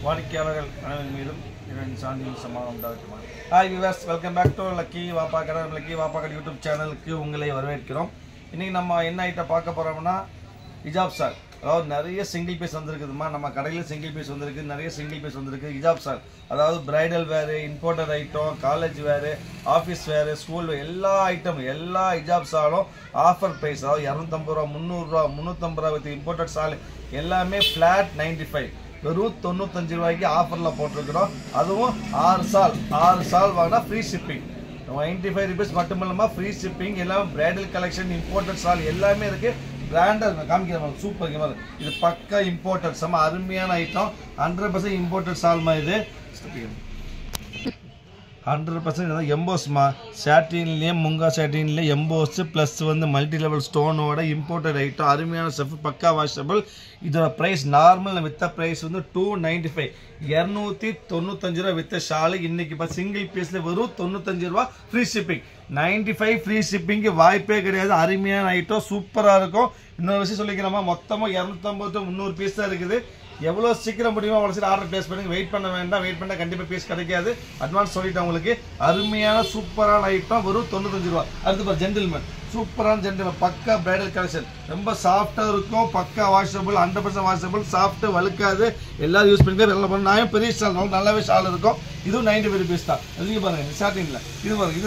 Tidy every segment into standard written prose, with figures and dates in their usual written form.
வாடிக்கையாளர்கள் அனைவரின் மீதும் இரண்டு சாந்தியும் சமாதானம் உண்டாகட்டுமா. Hi viewers, welcome back to lucky வாப்பா கடை. லக்கி வாப்பா கடை யூடியூப் சேனலுக்கு உங்களை வரவேற்கிறோம். இன்றைக்கி நம்ம என்ன ஐட்டம் பார்க்க போகிறோம்னா ஹிஜாப் சால். அதாவது நிறைய சிங்கிள் பீஸ் வந்திருக்குதுமா. நம்ம கடையில் சிங்கிள் பீஸ் வந்திருக்கு, நிறைய சிங்கிள் பீஸ் வந்திருக்கு. ஹிஜாப் சால் அதாவது பிரைடல் வேரு, இம்போர்ட்டட் ஐட்டம், காலேஜ் வேரு, ஆஃபீஸ் வேரு, ஸ்கூல் வேறு எல்லா ஐட்டமும் எல்லா ஹிஜாப் சாலும் ஆஃபர் ப்ரைஸ். அதாவது 250 ரூபா, 300 ரூபா, 350 ரூபா வித் இம்போர்ட்டட் சால் எல்லாமே ஃப்ளாட் 95, வெறும் 95 ரூபாய்க்கு ஆஃபரில் போட்டிருக்கிறோம். அதுவும் 6 சால் வாங்கினா ஃப்ரீ ஷிப்பிங். 95 ருபீஸ் மட்டும் இல்லாமல் ஃப்ரீ ஷிப்பிங். எல்லாமே பிரைடல் கலெக்ஷன், இம்போர்ட்டட் சால் எல்லாமே இருக்குது. பிராண்டட் காமிக்கிறேன், சூப்பர் மாதிரி. இது பக்கா இம்போர்ட்டட், செம்ம அருமையான ஐட்டம். 100% இம்போர்ட்டட் சால்மா. இது 100% எம்போஸ்மா. சாட்டின்லேயே முங்கா சாட்டின்லேயே எம்போஸ் ப்ளஸ் வந்து மல்டி லெவல் ஸ்டோனோட இம்போர்ட்டட் ஐட்டம். அருமையான ஸ்டெஃப், பக்கா வாஷபிள். இதோட ப்ரைஸ் நார்மல் வித்த ப்ரைஸ் வந்து 295, 295 ரூபா வித்த ஷாலு. இன்னைக்கு இப்போ சிங்கிள் பீஸில் வெறும் 95 ரூபா ஃப்ரீ ஷிப்பிங். 95 ஃப்ரீ ஷிப்பிங்கு வாய்ப்பே கிடையாது. அருமையான ஐட்டம், சூப்பராக இருக்கும். இன்னொரு விஷயம் சொல்லிக்கிறோமா, மொத்தமாக 250 to 300 பீஸ் தான் இருக்குது. எவ்வளோ சீக்கிரம் முடியுமோ அவ்வளோ சீக்கிரம் ஆர்டர் ப்ளேஸ் பண்ணுங்க. வெயிட் பண்ண வேண்டாம், வெயிட் பண்ணால் கண்டிப்பாக பீஸ் கிடைக்காது. அட்வான்ஸ் சொல்லிட்டேன் உங்களுக்கு. அருமையான சூப்பரான ஐட்டம், வெறும் 95 ரூபா. அடுத்து பாரு ஜென்டில்மேன், சூப்பரான ஜென்டில்மேன், பக்கா பிரைடல் கலெக்ஷன். ரொம்ப சாஃப்டாக இருக்கும், பக்கா வாஷபிள், 100% வாஷபிள், சாஃப்ட்டு வழுக்காது. எல்லாரும் யூஸ் பண்ணிட்டு நல்லா பண்ண. நான் பெரிய ஷால் நல்லாவே ஷால் இருக்கும். இதுவும் 95 ருபீஸ் தான். அதுக்கு பாருங்க ஸ்டார்டிங்கில் இது பாருங்க.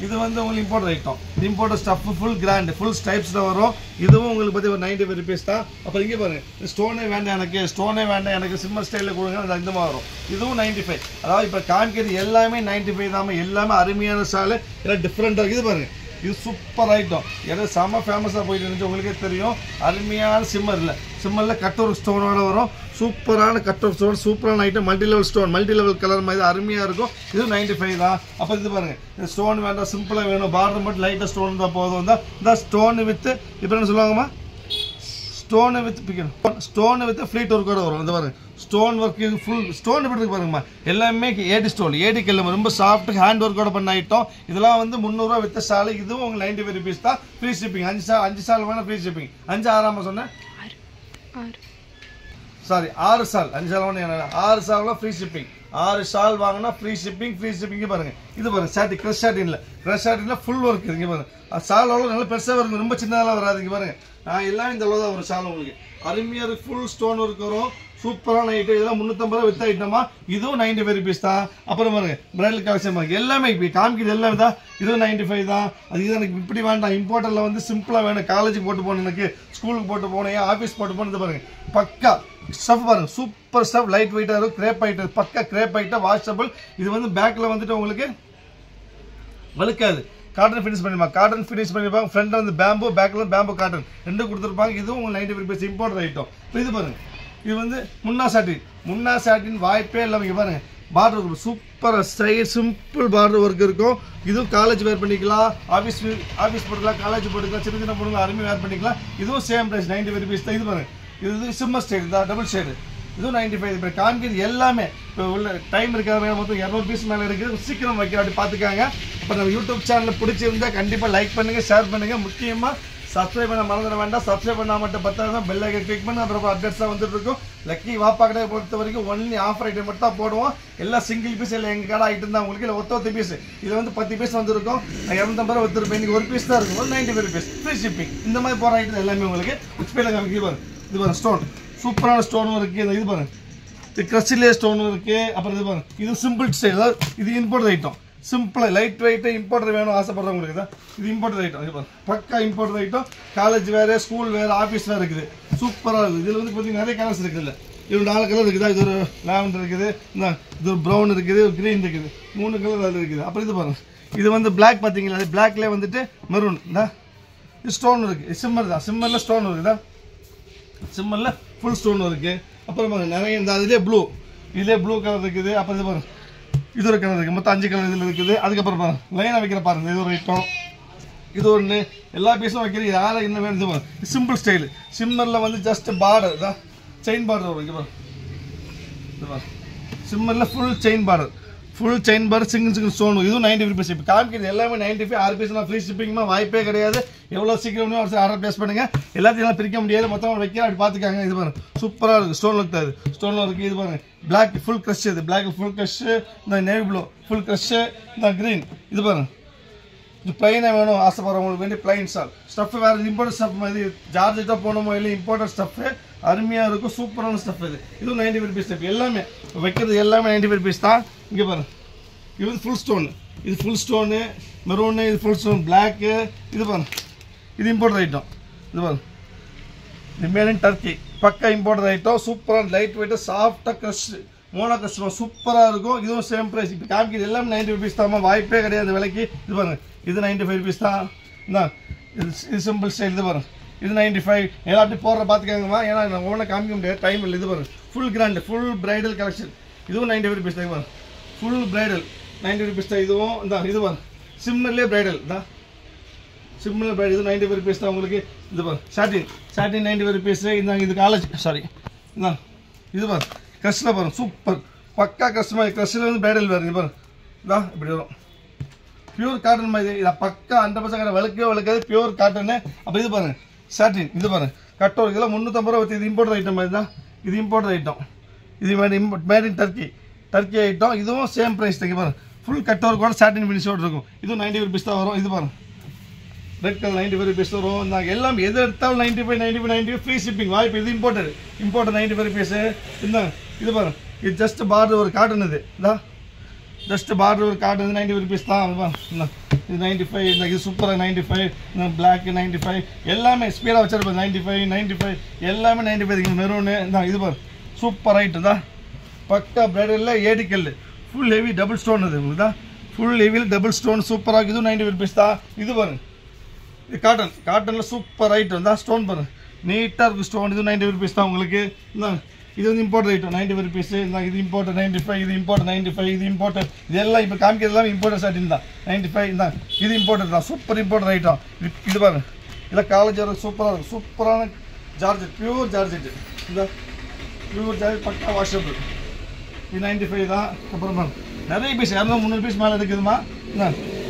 இது வந்து உங்களுக்கு import item. Import stuff full grand, full ஸ்டைப்ஸில் வரும். இதுவும் உங்களுக்கு பற்றி ஒரு 95 ருபீஸ் தான். அப்புறம் இங்கே பாருங்க, ஸ்டோனே வேண்டாம் எனக்கு சிம்மர் ஸ்டைலில் கொடுங்க, அது இந்த மாதிரி வரும். இதுவும் 95. அதாவது இப்போ காமிக்கிறது எல்லாமே 95 தான். எல்லாமே அருமையான ஷாலு, எல்லாம் டிஃப்ரெண்ட்டாக. இது பாருங்க, இது சூப்பர் ஐட்டம். ஏன்னா செம்ம ஃபேமஸாக போயிட்டு இருந்துச்சு, உங்களுக்கே தெரியும். அருமையான சிம்மரில் கட் ஒர்க் ஸ்டோனோட வரும். சூப்பரான கட் ஒர்க் ஸ்டோன், சூப்பரான item. Multi level stone, multi level colour மாதிரி அருமையாக இருக்கும். இது 95 தான். அப்போ இது பாருங்க, இந்த ஸ்டோன் வேண்டாம், சிம்பிளாக வேணும், பார்டர் மட்டும் லைட்டாக ஸ்டோன் தான் போதும். இந்த ஸ்டோன் வித்து இப்போ என்ன சொல்லுவாங்கம்மா, ஸ்டோன் வித் ஃப்ளீட் ஒர்க்கோட வரும். இந்த பாருங்க, ஸ்டோன் ஒர்க், ஃபுல் ஸ்டோன் எப்படி இருக்கு பாருங்கம்மா. எல்லாமே ஏடி கல்லு, ரொம்ப சாஃப்ட் ஹேண்ட் ஒர்க்கோட பண்ண ஐட்டம். இதெல்லாம் வந்து 300 ரூபா வித்த ஷாலு. இதுவும் உங்களுக்கு 95 ருபீஸ் தான். Free shipping. 5 ஷால் வேணா ஃப்ரீ ஷிப்பிங். 6 சொன்னேன், சாரி 6 ஷால். 5 ஷால் வேணும், 6 ஷால் ஃப்ரீ ஷிப்பிங். 6 ஷால் வாங்கினா ஃப்ரீ ஷிப்பிங். பாருங்க, இது பாருங்க சாட்டி கிரஷ் சாட்டின்ல ஃபுல் ஒர்க் இருக்கு. பாருங்க, ஷால் அவ்வளோ நல்லா பெருசாக வரும், ரொம்ப சின்னதெல்லாம் வராது. இங்கே பாருங்க, எல்லாம் இந்த அளவு தான் வரும் ஷால் உங்களுக்கு. அருமையாக இருக்கு, ஃபுல் ஸ்டோன் ஒர்க் வரும். சூப்பரான ஐட்டம். இதெல்லாம் 350 ரூபா வித்த ஐட்டமா. இதுவும் 95 ருபீஸ் தான். அப்புறம் பாருங்க பிரைடல் கலெக்ஷன் பாருங்க, எல்லாமே இப்போ காமிக்கிறது எல்லாமே தான். இதுவும் 95 தான். அது இது எனக்கு இப்படி வேண்டாம், இம்போர்ட்டரில் வந்து சிம்பிளாக வேணும், காலேஜுக்கு போட்டு போகணும், எனக்கு ஸ்கூலுக்கு போட்டு போகணும், ஆஃபீஸ் போட்டு போகணும். பாருங்க பக்கா ஸ்டஃப் பாருங்க, சூப்பர் ஸ்டஃப், லைட் வெயிட்டாக இருக்கும். கிரேப் ஐட்டம், பக்கா கிரேப் ஐட்டம், வாஷபிள். இது வந்து பேக்கில் வந்துட்டு உங்களுக்கு வழுக்காது. காட்டன் ஃபினிஷ் பண்ணிருப்பாங்க. ஃப்ரண்ட் வந்து பேம்பு, பேக்கில் பேம்பு காட்டன் ரெண்டும் கொடுத்துருப்பாங்க. இதுவும் உங்களுக்கு 95 ருபீஸ் இம்போர்ட் ஐட்டம். இது பாருங்க, இது வந்து முன்னா சாட்டின் வாய்ப்பே இல்லாமல். இங்கே பாருங்க, பார்டர் இருக்கும், super style, simple border work இருக்கும். இதுவும் காலேஜ் வேர் பண்ணிக்கலாம், ஆஃபீஸ் போட்டுக்கலாம், காலேஜ் போட்டுக்கலாம், சின்ன பொருள் அருமையாக வேர் பண்ணிக்கலாம். இதுவும் சேம் ப்ரைஸ் 95 ருபீஸ் தான். இது பாருங்க, இது சிம்மர் ஸ்டைல் தான், டபுள் ஷேடு. இதுவும் 95. இப்போ காமிக்கிறது எல்லாமே இப்போ உள்ள டைம் இருக்கிற மொத்தம் 200 பீஸ் மேலே இருக்குது. சீக்கிரம் வைக்க அப்படி பார்த்துக்காங்க. இப்போ நம்ம யூடியூப் சேனலில் பிடிச்சிருந்தா கண்டிப்பாக லைக் பண்ணுங்கள், ஷேர் பண்ணுங்கள். முக்கியமாக சப்ஸ்கிரைப் பண்ண மறந்துட வேண்டாம். சப்ஸ்கிரைப் பண்ணால் மட்டும் 10,000 பெல் ஐக்கன் கிளிக் பண்ணி அப்புறம் அப்டேட்ஸ்லாம் வந்துட்டு இருக்கும். லக்கி வாப்பா கடை பொறுத்த வரைக்கும் ஒன்லி ஆஃபர் ஐட்டம் மட்டும் தான் போடுவோம். எல்லாம் சிங்கிள் பீஸ், இல்லை எங்கள் கடை ஐட்டம் தான். உங்களுக்கு இல்லை ஒத்த பீஸ், இது வந்து 10 பீஸ் வந்துருக்கும். 250 ரூபா வித்துருப்பேன். இன்னைக்கு ஒரு பீஸ் தான் இருக்கும், 95 ருபீஸ் ஃப்ரீ ஷிப்பிங். இந்த மாதிரி போகிற ஐட்டம் எல்லாமே உங்களுக்கு உச்பேல காமிக்க. இது பாருங்க ஸ்டோன், சூப்பரான ஸ்டோனும் இருக்குது. இது பாருங்க, இது கிரஸ்டிலே ஸ்டோனும் இருக்குது. அப்புறம் இது பாருங்க, இது சிம்பிள் ஸ்டைல், அதாவது இது இம்போர்ட் ஐட்டம். சிம்பிளாக லைட் வெயிட்டாக இம்போர்ட்டர் வேணும் ஆசைப்படுறவங்களுக்கு தான் இது இம்போர்ட்டர் ஐட்டம். இது பாருங்க, பக்கா இம்போர்ட்டர் ஐட்டம். காலேஜ் வேறு, ஸ்கூல் வேறு, ஆஃபீஸ் வேறு இருக்குது. சூப்பராக இருக்குது. இதில் வந்து பார்த்தீங்கன்னா நிறைய கலர்ஸ் இருக்குது. இது 4 கலர் இருக்குதா. இது ஒரு லாவெண்டர் இருக்குது, இது ஒரு ப்ரௌன் இருக்குது, ஒரு க்ரீன் இருக்குது, 3 கலர் அதில் இருக்குது. அப்புறம் இது பாருங்க, இது வந்து பிளாக் பார்த்தீங்களா, அது பிளாக்லேயே வந்துட்டு மெரூன் தான். இது ஸ்டோன் இருக்குது, சிம்மர் தான். சிம்மரில் ஸ்டோன் இருக்குதா, சிம்மரில் ஃபுல் ஸ்டோன் இருக்குது. அப்புறம் பாருங்க நிறைய இந்த இதுலேயே ப்ளூ கலர் இருக்குது. அப்புறம் இது பாருங்க, இது ஒரு கலர் இருக்குது. மொத்தம் 5 கலர் இதில் இருக்குது. அதுக்கப்புறம் பாருங்க லைனாக வைக்கிற பாருங்க, இது ஒரு ஐட்டம், இது ஒன்று. எல்லா பீஸும் வைக்கிறது யாரும் என்ன வேணும். இது பாருங்க சிம்பிள் ஸ்டைலு, சிம்மரில் வந்து ஜஸ்ட் பார்டர் தான், செயின் பார்டர் வரும். இங்கே பாருங்க, இது பாருங்க சிம்மரில் full chain border, full chain bar single stone இதுவும் 95 ருபீஸ். இப்போ காமிக்கிறது எல்லாமே 95 6 பீஸ்லாம் ஃப்ரீ ஷிப்பிங்மா வாய்ப்பே கிடையாது. எவ்வளோ சீக்கிரம் ஆர்டர் பிளேஸ் பண்ணுங்க. எல்லாத்தையும் பிரிக்க முடியாது, மொத்தமாக வைக்க அப்படி பார்த்துக்காங்க. இது பாருங்க சூப்பராக இருக்குது, ஸ்டோன் இருக்குது, ஸ்டோனில் இருக்குது. இது பாருங்க பிளாக் ஃபுல் க்ரஷ், இது பிளாக் ஃபுல் க்ரஷ், இந்த நேவி ப்ளூ ஃபுல் க்ரஷ், இந்த க்ரீன். இது பாருங்க இது பிளைனாக வேணும் ஆசைப்படுறவங்களுக்கு வேண்டிய பிளைன் ஸ்டால் ஸ்டஃப். வேறு இம்போர்ட் ஸ்டஃப் மாதிரி ஜார்ஜெட்டாக போனோமோ இல்லை இம்போர்ட்டட் ஸ்டஃப்பு அருமையாக இருக்கும், சூப்பரான ஸ்டஃப் இது. இதுவும் 95 ருபீஸ் ஸ்டெப். எல்லாமே வைக்கிறது எல்லாமே 95 ருபீஸ் தான். இங்கே பாருங்க இது வந்து ஃபுல் ஸ்டோனு, இது ஃபுல் ஸ்டோனு மெரூனு, இது ஃபுல் ஸ்டோன் பிளாக்கு. இது பாருங்க இது இம்போர்ட்டட் ஐட்டம். இது பாருங்க இது மேட் இன் டர்க்கி பக்கா இம்போர்ட்டட் ஐட்டம். சூப்பரான லைட் வெயிட்டாக சாஃப்டாக க்ரஷ் மோனோ க்ரஷ் சூப்பராக இருக்கும். இதுவும் சேம் ப்ரைஸ். இப்போ காமிக்கிறது எல்லாமே 90 ருபீஸ் தான், வாய்ப்பே கிடையாது விலைக்கு. இது பாருங்க இது 95 ருபீஸ் தான். இது சிம்பிள் ஸ்டைல். இது பாருங்க இது 95. எல்லாம் அப்படி போடுற பார்த்துக்காங்கம்மா, ஏன்னா நான் ஒவ்வொன்றா காமிக்க முடியாது, டைம் இல்லை. இது பாருங்க full grand full bridal collection. இதுவும் 95 ருபீஸ் தான். பாருங்க ஃபுல் பிரைடல் 90 ருபீஸ் தான். இதுவும் இது பாருங்க சிம்மர்லேயே பிரைடல் தான், சிம்மில் பிரைடல். இது 95 ருபீஸ் தான் உங்களுக்கு. இது பாருங்க சாட்டின் 95 ருபீஸ். இது காலேஜ் சாரி இது பாருங்க க்ரஷில் பாருங்க சூப்பர் பக்கா கஸ்டமர். க்ரஷில் வந்து பிரைடல் பாருங்க பாருங்க இப்படி வரும் பியூர் காட்டன் மாதிரி. இதை பக்கா 100% விளக்காது பியூர் காட்டனு. அப்போ இது பாருங்க சாட்டின். இது பாருங்க கட்டோர் இதெல்லாம் 350 ரூபா. இது இம்போர்ட் ஐட்டம் மாதிரி தான், இது இம்போர்ட் ஐட்டம். இது மேட் இன் டர்க்கி ஐட்டம். இதுவும் சேம் ப்ரைஸ் தான். பாருங்க ஃபுல் கட்டோர் கூட சாட்டின் ஃபினிஷோடு இருக்கும். இதுவும் 90 ருபீஸ் தான் வரும். இது பாருங்க ரெட் கலர் 95 ருபீஸ் வரும். நாங்கள் எல்லாம் எது எடுத்தாலும் 95 ஃப்ரீ ஷிப்பிங் வாய்ப்பு. இது இம்போர்ட்டட் 95 ருபீஸ். இது பாருங்க இது ஜஸ்ட் பார்டர் ஒரு காட்டன். இது ஜஸ்ட் பார்டர் ஒரு காட்டன் 90 ருபீஸ் தான். இது 95. இது சூப்பராக 95. பிளாக் 95. எல்லாமே ஸ்பீடாக வச்சிருப்பேன் 95 எல்லாமே 95. மெரூனு இது பாரு சூப்பர் ஐட்டம் தான் பக்கா பிரைடலில் ஏடிக்கல் ஃபுல் ஹெவி டபுள் ஸ்டோன். அது உங்களுக்கு தான் ஃபுல் ஹெவியில் டபுள் ஸ்டோன் சூப்பராக. இதுவும் 90 ருபீஸ் தான். இது பாருங்க இது காட்டனில் சூப்பர் ஐட்டம் தான். ஸ்டோன் பாருங்க நீட்டாக இருக்கும் ஸ்டோன். இது 90 ருபீஸ் தான் உங்களுக்கு. இது வந்து இம்போர்ட்டட் ஐட்டம் 90 ருபீஸ். இது இம்போர்ட்டட் 95. இது இம்போர்ட் 95. இது இம்போர்ட்டட். இதெல்லாம் இப்போ காமிக்கிறது எல்லாமே இம்போர்ட்டட் சாட்டின் தான் 95. இது இம்போர்ட்டட் தான் சூப்பர் இம்போர்ட்டட் ஐட்டம். இது பாருங்க இல்லை காலேஜ் வர சூப்பராக இருக்கும். சூப்பரான ஜார்ஜெட் பியூர் ஜார்ஜெட். இந்த பியூர் ஜார்ஜெட் பக்கா வாஷபிள். இது 95 தான். அப்புறம் நிறைய பீஸ் 200-300 பீஸ் மேலே இருக்குதுமா.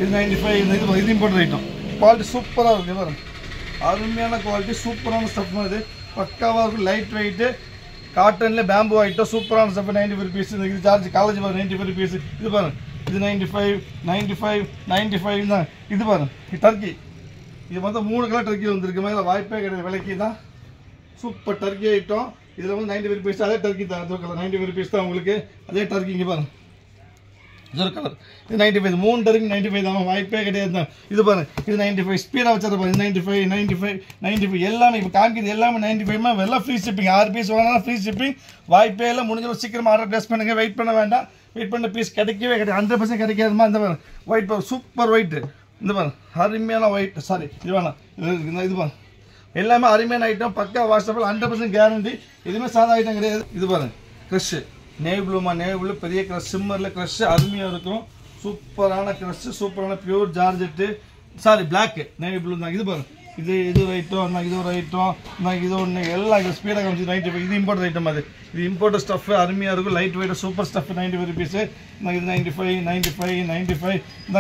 இது 95. இது இம்போர்ட்டட் ஐட்டம். குவாலிட்டி சூப்பராக இருக்குது. பாருங்க அருமையான குவாலிட்டி சூப்பரான ஸ்டஃப். இது பக்காவாக இருக்கும் லைட் வெயிட்டு காட்டனில் பேம்பு ஐட்டம் சூப்பரான ஸ்டஃப் 95 ருபீஸ். இது சார்ஜ் காலேஜ் பாருங்க 95 ருபீஸ். இது பாருங்க இது 95 தான். இது பாருங்க இது டர்க்கி. இது வந்து 3 கலர் டர்க்கி வந்துருக்கு மேலே வாய்ப்பே கிடையாது விலைக்கு தான். Super Turkey item. இதில் வந்து 90 ருபீஸ். அதே டர்க்கி தான் அது கலர் 90 ருபீஸ் தான் உங்களுக்கு. அதே டர்க்கி இங்கே பாருங்க இது கலர். இது 95. 3 டர்க்கி 95 தான் வாய்ப்பே கிடையாது தான். இது பாருங்க இது 95 ஸ்பீடாக வச்சிருப்பாங்க. இது 95 எல்லாமே இப்போ காமிக்கிறது எல்லாமே 95 எல்லாம் ஃப்ரீ ஷிப்பிங். 6 பீஸ் வாங்கினா ஃப்ரீ ஷிப்பிங் வாய்ப்பே இல்லை. முடிஞ்சளவு சீக்கிரமாக ஆர்டர் ப்ளேஸ் பண்ணுங்கள். வெயிட் பண்ண வேண்டாம். வெயிட் பண்ண பீஸ் கிடைக்கவே கிடையாது 100% கிடைக்காதுமா. இந்த பாருங்க ஒயிட் பாருங்க சூப்பர் ஒயிட். இந்த பாருங்க அருமையான ஒயிட் சாரி இது வேணாம் இது பாருங்க எல்லாமே அருமையான ஐட்டம் பக்கா வாட்ஸ்அப்பில் 100% கேரண்டி. எதுவுமே சாதா ஐட்டம் கிடையாது. இது பாருங்க க்ரஷ் நேவி ப்ளூமா நேவி ப்ளூ பெரிய க்ரஷ் சிம்மரில் க்ரஷ் அருமையாக இருக்கும். சூப்பரான க்ரஷ் சூப்பரான pure georgette sari black navy blue தான். இது பாருங்க இது ஒரு ஐட்டம். இது ஒரு ஐட்டம். இது ஒன்று எல்லாம் இது ஸ்பீடாக காமிச்சு 95. இது இம்போர்ட் ஐட்டம். அது இது இம்போர்ட் ஸ்டஃப் அருமையாக இருக்கும் light weight super stuff 95 rupees. இது 95.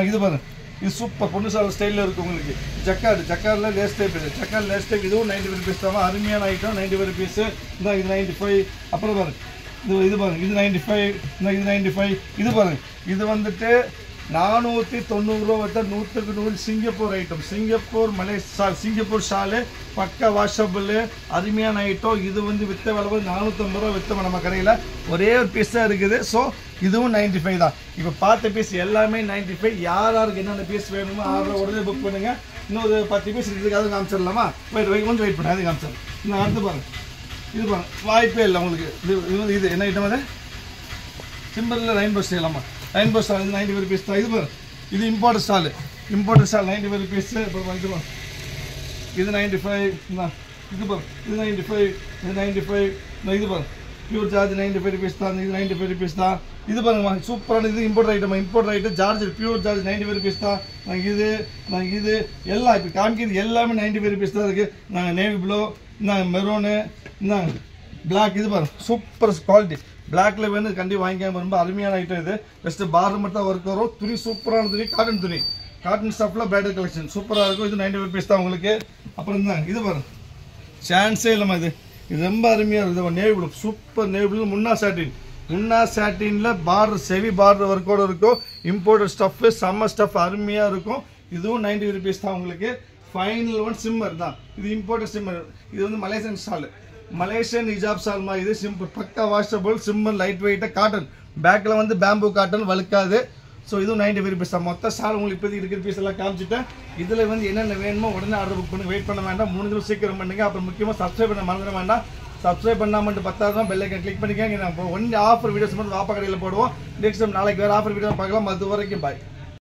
இது பாருங்க இது சூப்பர் பொண்ணு சார் ஸ்டைலில் இருக்கும் உங்களுக்கு. ஜக்கார்டில் lace type. Jacquard lace type. இதுவும் 90 ருபீஸ் தான். அருமையான ஐட்டம் 90 ருபீஸ். இது 95. அப்புறம் பாருங்க இது பாருங்க இது 95. இது 95. இது பாருங்க இது வந்துட்டு 490 ரூபா வச்சா 100க்கு 100 சிங்கப்பூர் ஐட்டம். சிங்கப்பூர் ஷாலு பக்கா வாஷபிள் அருமையான ஐட்டம். இது வந்து வித்த விலை 450 ரூபா வித்தோம் நம்ம கடையில். ஒரே ஒரு பீஸ் தான் இருக்குது. ஸோ இதுவும் 95 தான். இப்போ பார்த்த பீஸ் எல்லாமே 95. யாருக்கு என்னென்ன பீஸ் வேணுமோ ஆர்டர் உடனே புக் பண்ணுங்க. இன்னொரு 10 பீஸ் இதுக்காக காமிச்சிடலாமா? கொஞ்சம் வெயிட் பண்ணி அது காமிச்சிடலாம். இன்னும் அடுத்து பாருங்க இது பாருங்க வாய்ப்பே இல்லை உங்களுக்கு. இது என்ன ஐட்டம்? அது சிம்பிளில் ரெயின்போ செய்யலாமா? ரெயின்போ ஸ்டால் இது 90 ருபீஸ் தான். இது பாருங்க இது இம்போர்ட் ஸ்டால் 90 ருபீஸ். இப்போ இது பாருங்க இது 95. இது பாருங்க இது 95. இது 95. இது பாருங்க பியூர் சார்ஜ் 95 ருபீஸ் தான். இது 95 ருபீஸ் தான். இது பாருங்கம்மா சூப்பரான இது import item charge pure charge 95 rupees தான். இது எல்லாம் இப்போ காமிக்கிறது எல்லாமே 95 ருபீஸ் தான் இருக்குது. நாங்கள் நேவி ப்ளூ மெரூனு பிளாக் இது பாருங்க சூப்பர் குவாலிட்டி. பிளாக்ல வேணும் கண்டிப்பாக வாங்கிக்காம, ரொம்ப அருமையான ஐட்டம் இது. ஜஸ்ட் பார்டர் மட்டும் தான் ஒர்க் வரும். துணி சூப்பரான துணி, காட்டன் துணி, காட்டன் ஸ்டஃப்ல பிரைடல் கலெக்ஷன் சூப்பராக இருக்கும். இது 90 rupees தான் உங்களுக்கு. அப்புறம் தான் இது பாருங்க சான்ஸே இல்லாமல் இது ரொம்ப அருமையாக இருக்குது. Navy blue super navy blue முன்னா சாட்டின். முன்னா சாட்டின்ல பார்டர் செவி பார்டர் ஒர்க்கோட இருக்கும். இம்போர்ட்டட் ஸ்டஃப் செம்ம ஸ்டஃப் அருமையாக இருக்கும். இதுவும் 90 rupees தான் உங்களுக்கு. ஃபைனல் ஒன் சிம்மர் தான். இது இம்போர்ட்டட் சிம்மர். இது வந்து மலேசியன் ஷால், மலேசியன் ஹிஜாப் ஷால் மாதிரி. இது சிம்பிள் பக்கா வாஷபிள் சிம்மர், லைட் வெயிட்டாக காட்டன். பேக்கில் வந்து பேம்பூ காட்டன் வழுக்காது. ஸோ இதுவும் 90 rupees தான். மொத்த ஷால் உங்களுக்கு இப்போதைக்கு இருக்கிற பீஸ் எல்லாம் காமிச்சிட்டேன். இதில் வந்து என்னென்ன வேணுமோ உடனே ஆர்டர் புக் பண்ணி வெயிட் பண்ண வேண்டாம். 3 நிமிஷம் சீக்கிரம் பண்ணுங்க. அப்புறம் முக்கியமாக சப்ஸ்கிரைப் பண்ண மறந்துட வேண்டாம். சப்ஸ்கிரைப் பண்ணாமல் 10,000 பெல் ஐக்கன் கிளிக் பண்ணிக்கங்க. நான் ஒன்லி ஆஃபர் வீடியோஸ் மட்டும் வாப்பா கடையில் போடுவோம். நெக்ஸ்ட் டைம் நாளைக்கு வேறு ஆஃபர் வீடியோ பார்க்கலாம். அது வரைக்கும் பாய்.